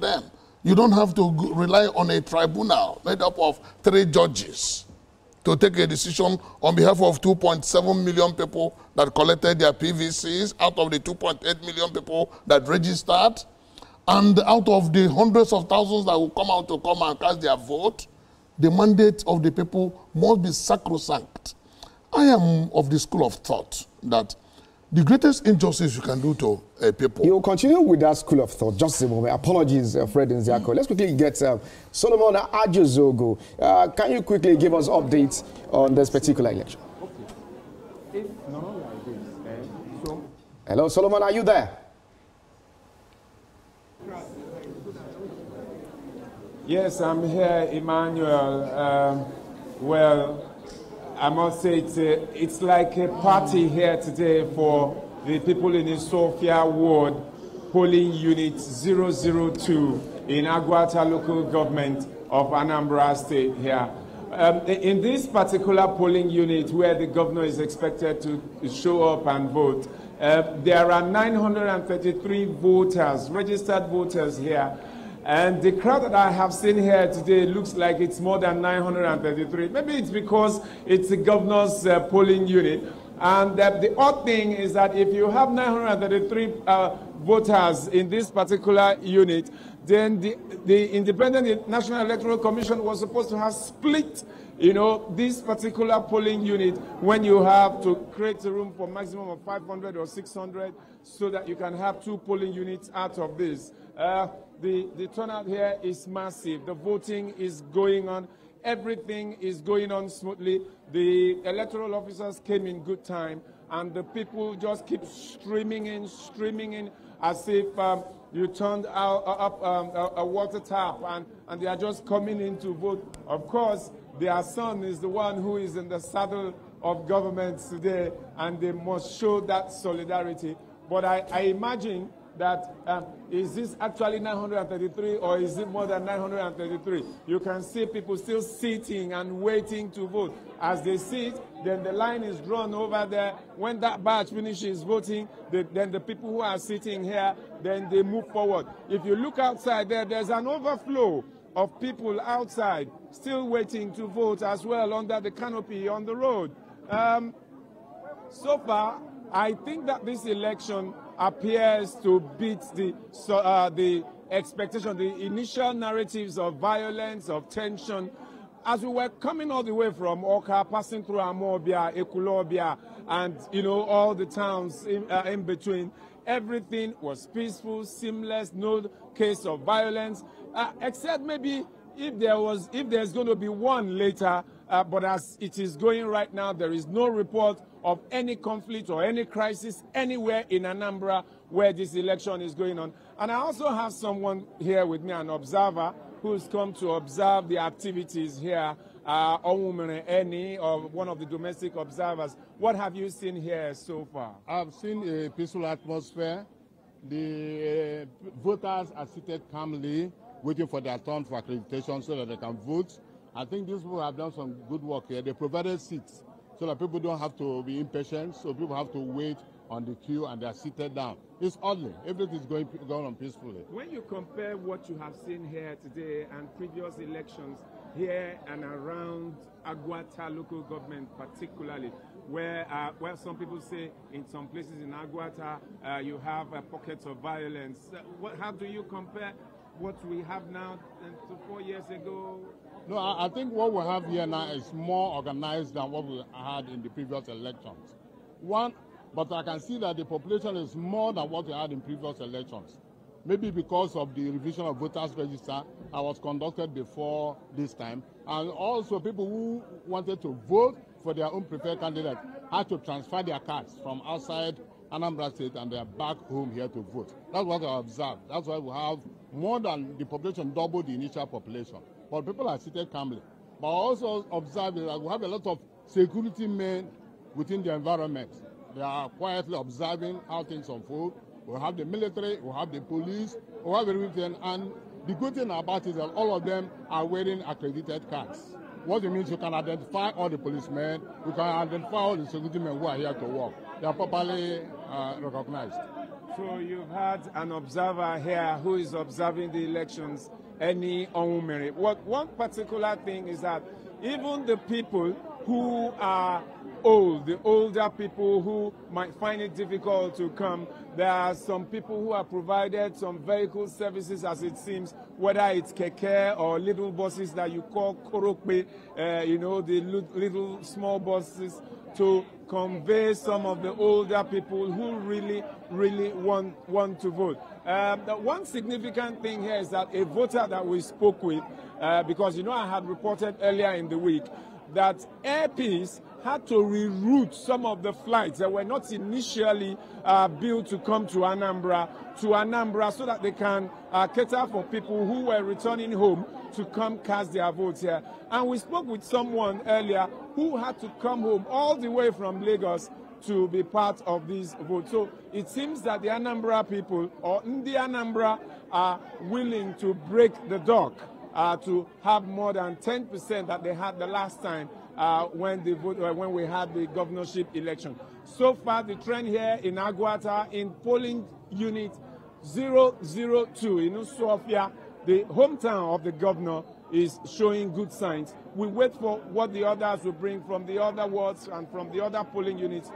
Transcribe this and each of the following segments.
them. You don't have to rely on a tribunal made up of 3 judges to take a decision on behalf of 2.7 million people that collected their PVCs out of the 2.8 million people that registered, and out of the hundreds of thousands that will come out to come and cast their vote. The mandate of the people must be sacrosanct. I am of the school of thought that the greatest injustice you can do to a people. You'll continue with that school of thought. Just a moment. Apologies, Fred and Ziako. Let's quickly get Solomon Ajozogo. Can you quickly give us updates on this particular election? Okay. Hello, Solomon, are you there? Yes, I'm here, Emmanuel. Well, I must say it's like a party here today for the people in Isuofia ward, polling unit 002 in Aguata local government of Anambra state here. In this particular polling unit where the governor is expected to show up and vote, there are 933 voters, registered voters here. And the crowd that I have seen here today looks like it's more than 933. Maybe it's because it's the governor's polling unit. And the odd thing is that if you have 933 voters in this particular unit, then the Independent National Electoral Commission was supposed to have split, this particular polling unit when you have to create a room for maximum of 500 or 600 so that you can have 2 polling units out of this. The turnout here is massive. The voting is going on. Everything is going on smoothly. The electoral officers came in good time, and the people just keep streaming in, as if you turned up a water tap, and they are just coming in to vote. Of course, their son is the one who is in the saddle of government today, and they must show that solidarity. But I imagine that is this actually 933 or is it more than 933? You can see people still sitting and waiting to vote. As they sit, then the line is drawn over there. When that batch finishes voting, then the people who are sitting here, then they move forward. If you look outside there, there's an overflow of people outside still waiting to vote as well under the canopy on the road. So far, I think that this election appears to beat the expectation, the initial narratives of violence, of tension. As we were coming all the way from Oka, passing through Amobia, Ekulobia, and all the towns in between, everything was peaceful, seamless, no case of violence, except maybe if there's going to be one later. But as it is going right now, there is no report of any conflict or any crisis anywhere in Anambra where this election is going on. And I also have someone here with me, an observer, who's come to observe the activities here, Onwumere Eni, or one of the domestic observers. What have you seen here so far? I've seen a peaceful atmosphere. The voters are seated calmly, waiting for their turn for accreditation so that they can vote. I think these people have done some good work here. They provided seats so that people don't have to be impatient, so people have to wait on the queue and they are seated down. It's orderly. Everything is going on peacefully. When you compare what you have seen here today and previous elections here and around Aguata local government particularly, where some people say in some places in Aguata you have pockets of violence, how do you compare what we have now to 4 years ago? No, I think what we have here now is more organized than what we had in the previous elections. But I can see that the population is more than what we had in previous elections. Maybe because of the revision of voters register that was conducted before this time. And also people who wanted to vote for their own preferred candidate had to transfer their cards from outside Anambra State and they're back home here to vote. That's what I observed. That's why we have more than the population, double the initial population. But people are seated calmly. But I also observe that we have a lot of security men within the environment. They are quietly observing how things unfold. We have the military, we have the police, we have everything. And the good thing about it is that all of them are wearing accredited cards. What it means, you can identify all the policemen, you can identify all the security men who are here to work. They are properly recognized. So you've had an observer here who is observing the elections, any Onwumere. One particular thing is that even the people who are old, the older people who might find it difficult to come, there are some people who are provided some vehicle services, as it seems, whether it's keke or little buses that you call korokpe, you know, the little small buses, to convey some of the older people who really want to vote. The one significant thing here is that a voter that we spoke with, because, you know, I had reported earlier in the week that Air Peace had to reroute some of the flights that were not initially built to come to Anambra so that they can cater for people who were returning home to come cast their votes here. And we spoke with someone earlier who had to come home all the way from Lagos to be part of this vote. So it seems that the Anambra people, or Ndi Anambra, are willing to break the dog to have more than 10% that they had the last time when we had the governorship election. So far, the trend here in Aguata, in polling unit 002 in Isuofia, the hometown of the governor, is showing good signs. We wait for what the others will bring from the other wards and from the other polling units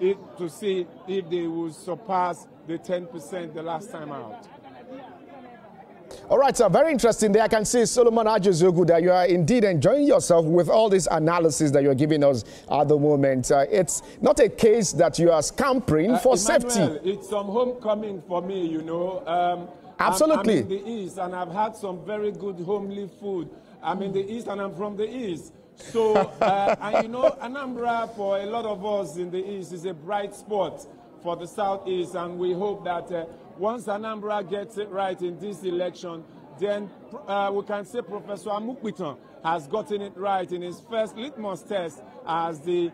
to see if they will surpass the 10% the last time out. All right, sir, very interesting there. I can see, Solomon Ajuzogu, that you are indeed enjoying yourself with all this analysis that you're giving us at the moment. It's not a case that you are scampering for safety. It's some homecoming for me, you know. Absolutely. I'm in the East, and I've had some very good homely food. I'm in the East, and I'm from the East. So, and you know, Anambra, for a lot of us in the East, is a bright spot for the Southeast, and we hope that once Anambra gets it right in this election, then we can say Professor Amukbiton has gotten it right in his first litmus test as the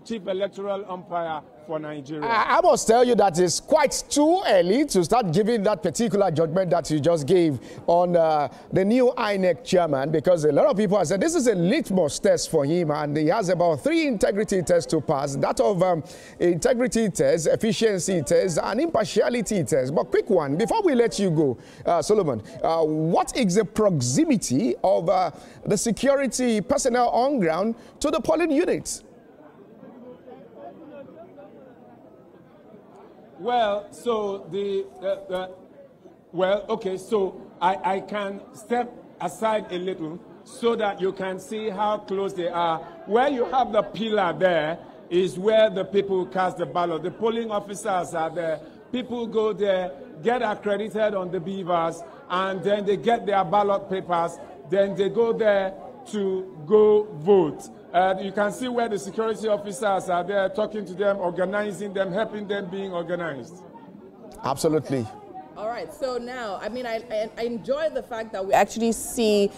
chief electoral umpire for Nigeria. I must tell you that it's quite too early to start giving that particular judgment that you just gave on the new INEC chairman, because a lot of people have said this is a litmus test for him, and he has about 3 integrity tests to pass. That of integrity test, efficiency test, and impartiality test. But quick one, before we let you go, Solomon, what is the proximity of the security personnel on ground to the polling units? Well, so so I can step aside a little so that you can see how close they are. Where you have the pillar there is where the people cast the ballot. The polling officers are there. People go there, get accredited on the beavers, and then they get their ballot papers. Then they go there to go vote. You can see where the security officers are there, talking to them, organizing them, helping them being organized. Absolutely. All right, so now, I mean, I enjoy the fact that we actually see